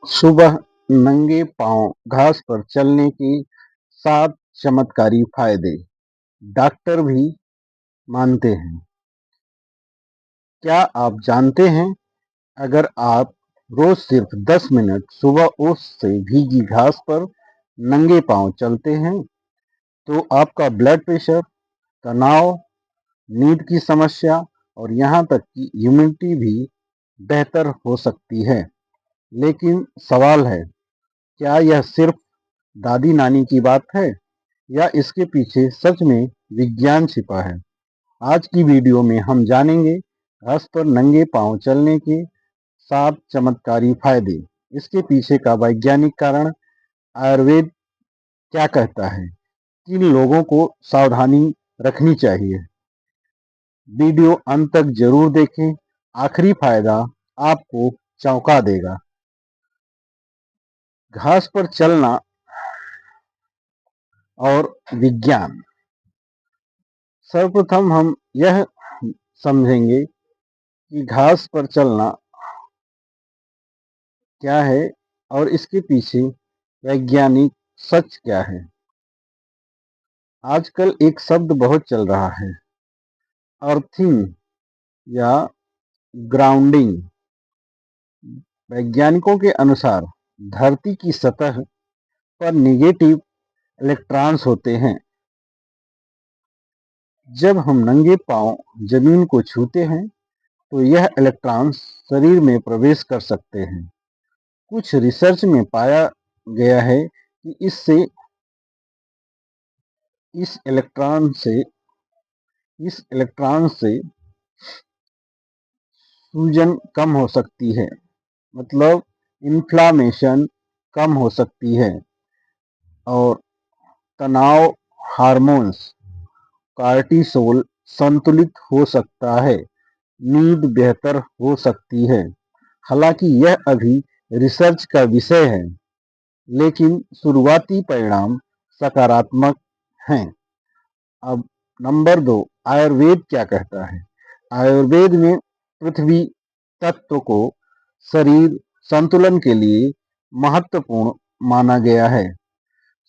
सुबह नंगे पांव घास पर चलने के 7 चमत्कारी फायदे डॉक्टर भी मानते हैं। क्या आप जानते हैं, अगर आप रोज सिर्फ 10 मिनट सुबह ओस से भीगी घास पर नंगे पांव चलते हैं, तो आपका ब्लड प्रेशर, तनाव, नींद की समस्या और यहाँ तक कि इम्यूनिटी भी बेहतर हो सकती है। लेकिन सवाल है, क्या यह सिर्फ दादी नानी की बात है या इसके पीछे सच में विज्ञान छिपा है? आज की वीडियो में हम जानेंगे घास पर नंगे पांव चलने के 7 चमत्कारी फायदे, इसके पीछे का वैज्ञानिक कारण, आयुर्वेद क्या कहता है, किन लोगों को सावधानी रखनी चाहिए। वीडियो अंत तक जरूर देखें, आखिरी फायदा आपको चौंका देगा। घास पर चलना और विज्ञान। सर्वप्रथम हम यह समझेंगे कि घास पर चलना क्या है और इसके पीछे वैज्ञानिक सच क्या है। आजकल एक शब्द बहुत चल रहा है, अर्थिंग या ग्राउंडिंग। वैज्ञानिकों के अनुसार धरती की सतह पर निगेटिव इलेक्ट्रॉन्स होते हैं। जब हम नंगे पांव जमीन को छूते हैं, तो यह इलेक्ट्रॉन्स शरीर में प्रवेश कर सकते हैं। कुछ रिसर्च में पाया गया है कि इससे इस इलेक्ट्रॉन से सूजन कम हो सकती है, मतलब इन्फ्लामेशन कम हो सकती है, और तनाव हार्मोन्स कार्टिसोल संतुलित हो सकता है, नींद बेहतर हो सकती है। हालांकि यह अभी रिसर्च का विषय है, लेकिन शुरुआती परिणाम सकारात्मक हैं। अब नंबर 2, आयुर्वेद क्या कहता है। आयुर्वेद में पृथ्वी तत्व को शरीर संतुलन के लिए महत्वपूर्ण माना गया है।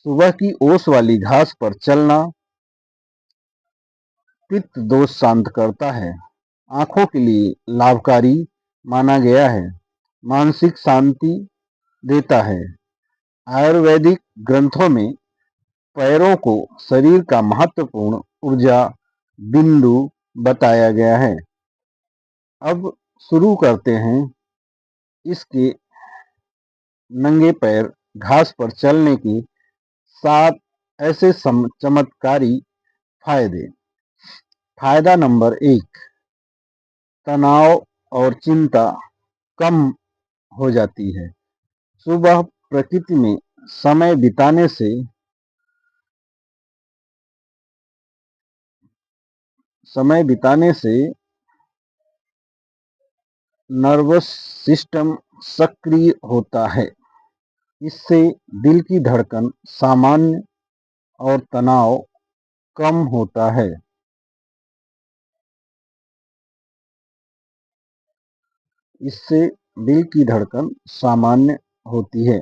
सुबह की ओस वाली घास पर चलना पित्त दोष शांत करता है, आंखों के लिए लाभकारी माना गया है, मानसिक शांति देता है। आयुर्वेदिक ग्रंथों में पैरों को शरीर का महत्वपूर्ण ऊर्जा बिंदु बताया गया है। अब शुरू करते हैं इसके नंगे पैर घास पर चलने के 7 ऐसे चमत्कारी फायदे। फायदा नंबर 1, तनाव और चिंता कम हो जाती है। सुबह प्रकृति में समय बिताने से नर्वस सिस्टम सक्रिय होता है। इससे दिल की धड़कन सामान्य और तनाव कम होता है। इससे दिल की धड़कन सामान्य होती है,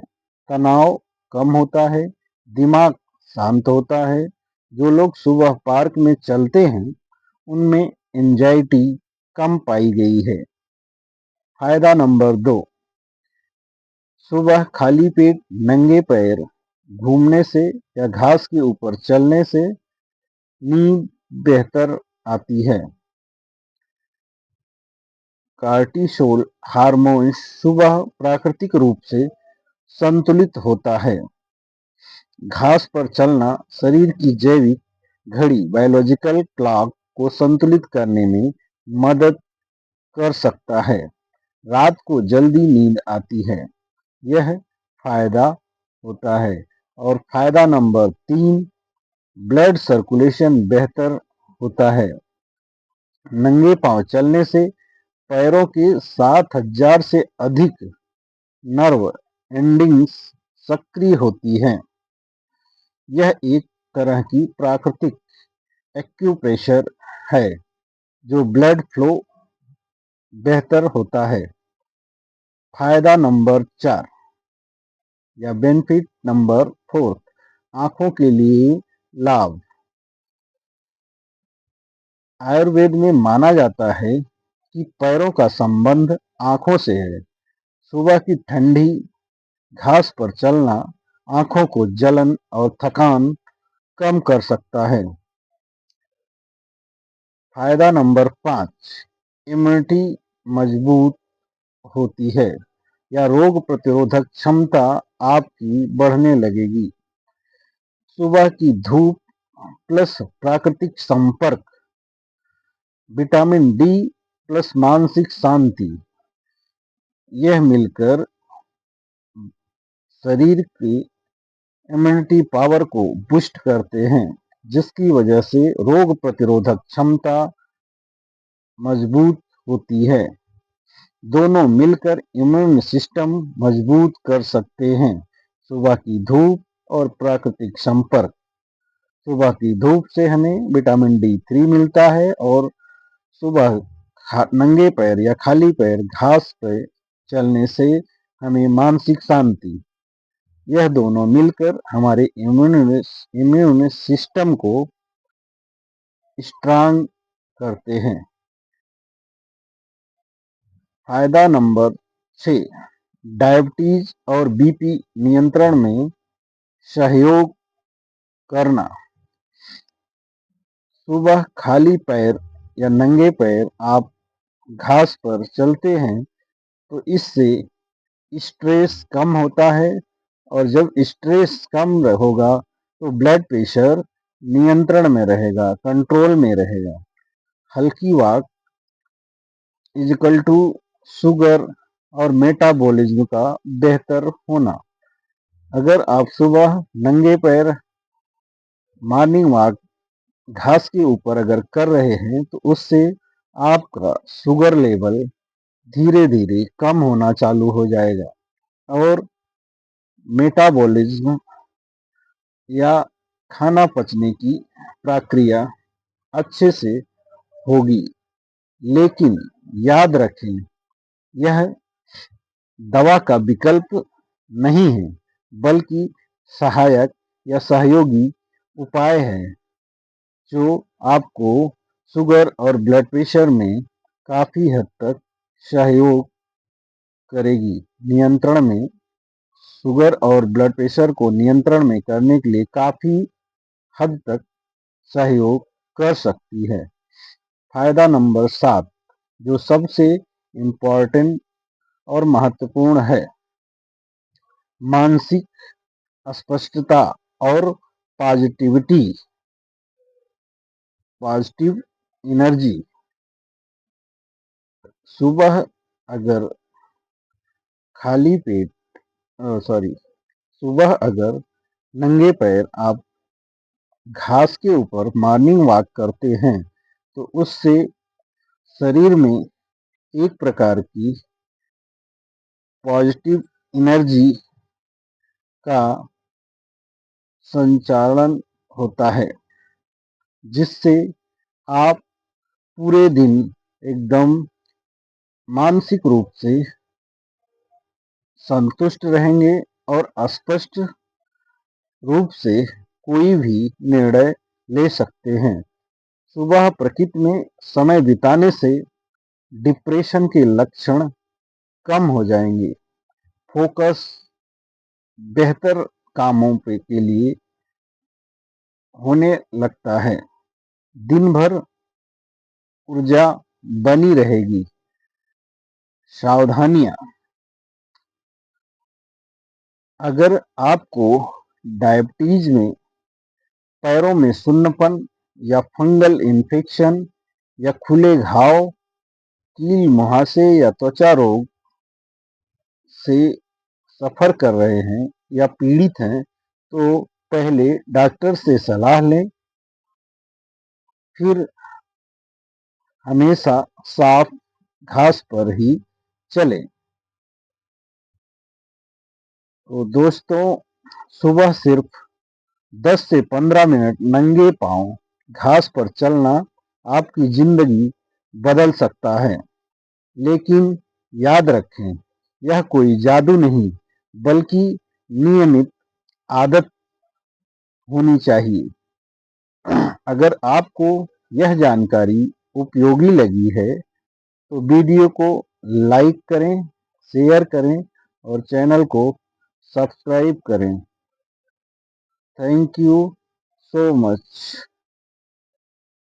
तनाव कम होता है, दिमाग शांत होता है। जो लोग सुबह पार्क में चलते हैं, उनमें एंजाइटी कम पाई गई है। फायदा नंबर 2, सुबह खाली पेट नंगे पैर घूमने से या घास के ऊपर चलने से नींद बेहतर आती है। कार्टिसोल हार्मोन सुबह प्राकृतिक रूप से संतुलित होता है। घास पर चलना शरीर की जैविक घड़ी बायोलॉजिकल क्लॉक को संतुलित करने में मदद कर सकता है। रात को जल्दी नींद आती है, यह फायदा होता है। और फायदा नंबर 3, ब्लड सर्कुलेशन बेहतर होता है। नंगे पांव चलने से पैरों के 7,000 से अधिक नर्व एंडिंग्स सक्रिय होती हैं। यह एक तरह की प्राकृतिक एक्यूप्रेशर है, जो ब्लड फ्लो बेहतर होता है। फायदा नंबर 4, या बेनिफिट नंबर 4, आंखों के लिए लाभ। आयुर्वेद में माना जाता है कि पैरों का संबंध आंखों से है। सुबह की ठंडी घास पर चलना आंखों को जलन और थकान कम कर सकता है। फायदा नंबर 5, इम्यूनिटी मजबूत होती है या रोग प्रतिरोधक क्षमता आपकी बढ़ने लगेगी। सुबह की धूप प्लस प्राकृतिक संपर्क, विटामिन डी प्लस मानसिक शांति, यह मिलकर शरीर की इम्यूनिटी पावर को बूस्ट करते हैं, जिसकी वजह से रोग प्रतिरोधक क्षमता मजबूत होती है। दोनों मिलकर इम्यून सिस्टम मजबूत कर सकते हैं। सुबह की धूप और प्राकृतिक संपर्क। सुबह की धूप से हमें विटामिन D3 मिलता है और सुबह नंगे पैर या खाली पैर घास पर चलने से हमें मानसिक शांति। यह दोनों मिलकर हमारे इम्यून सिस्टम को स्ट्रांग करते हैं। फायदा नंबर 6, डायबिटीज और बीपी नियंत्रण में सहयोग करना। सुबह खाली पैर या नंगे पैर आप घास पर चलते हैं तो इससे स्ट्रेस कम होता है, और जब स्ट्रेस कम होगा तो ब्लड प्रेशर नियंत्रण में रहेगा, कंट्रोल में रहेगा। हल्की वॉक इक्वल टू शुगर और मेटाबॉलिज्म का बेहतर होना। अगर आप सुबह नंगे पैर मॉर्निंग वॉक घास के ऊपर अगर कर रहे हैं तो उससे आपका शुगर लेवल धीरे धीरे कम होना चालू हो जाएगा और मेटाबॉलिज्म या खाना पचने की प्रक्रिया अच्छे से होगी। लेकिन याद रखें, यह दवा का विकल्प नहीं है, बल्कि सहायक या सहयोगी उपाय है जो आपको शुगर और ब्लड प्रेशर में काफ़ी हद तक सहयोग करेगी। नियंत्रण में शुगर और ब्लड प्रेशर को नियंत्रण में करने के लिए काफ़ी हद तक सहयोग कर सकती है। फायदा नंबर 7, जो सबसे इम्पोर्टेंट और महत्वपूर्ण है, मानसिक स्पष्टता और पॉजिटिविटी, पॉजिटिव एनर्जी। सुबह अगर खाली पेट सॉरी सुबह अगर नंगे पैर आप घास के ऊपर मॉर्निंग वॉक करते हैं तो उससे शरीर में एक प्रकार की पॉजिटिव एनर्जी का संचालन होता है, जिससे आप पूरे दिन एकदम मानसिक रूप से संतुष्ट रहेंगे और स्पष्ट रूप से कोई भी निर्णय ले सकते हैं। सुबह प्रकृति में समय बिताने से डिप्रेशन के लक्षण कम हो जाएंगे। फोकस बेहतर कामों पे के लिए होने लगता है। दिन भर ऊर्जा बनी रहेगी। सावधानियां, अगर आपको डायबिटीज में पैरों में सुन्नपन या फंगल इन्फेक्शन या खुले घाव, कील मुहासे या त्वचा रोग से सफ़र कर रहे हैं या पीड़ित हैं तो पहले डॉक्टर से सलाह लें। फिर हमेशा साफ घास पर ही चलें। तो दोस्तों, सुबह सिर्फ 10 से 15 मिनट नंगे पांव घास पर चलना आपकी जिंदगी बदल सकता है। लेकिन याद रखें, यह कोई जादू नहीं, बल्कि नियमित आदत होनी चाहिए। अगर आपको यह जानकारी उपयोगी लगी है तो वीडियो को लाइक करें, शेयर करें और चैनल को सब्सक्राइब करें। Thank you so much.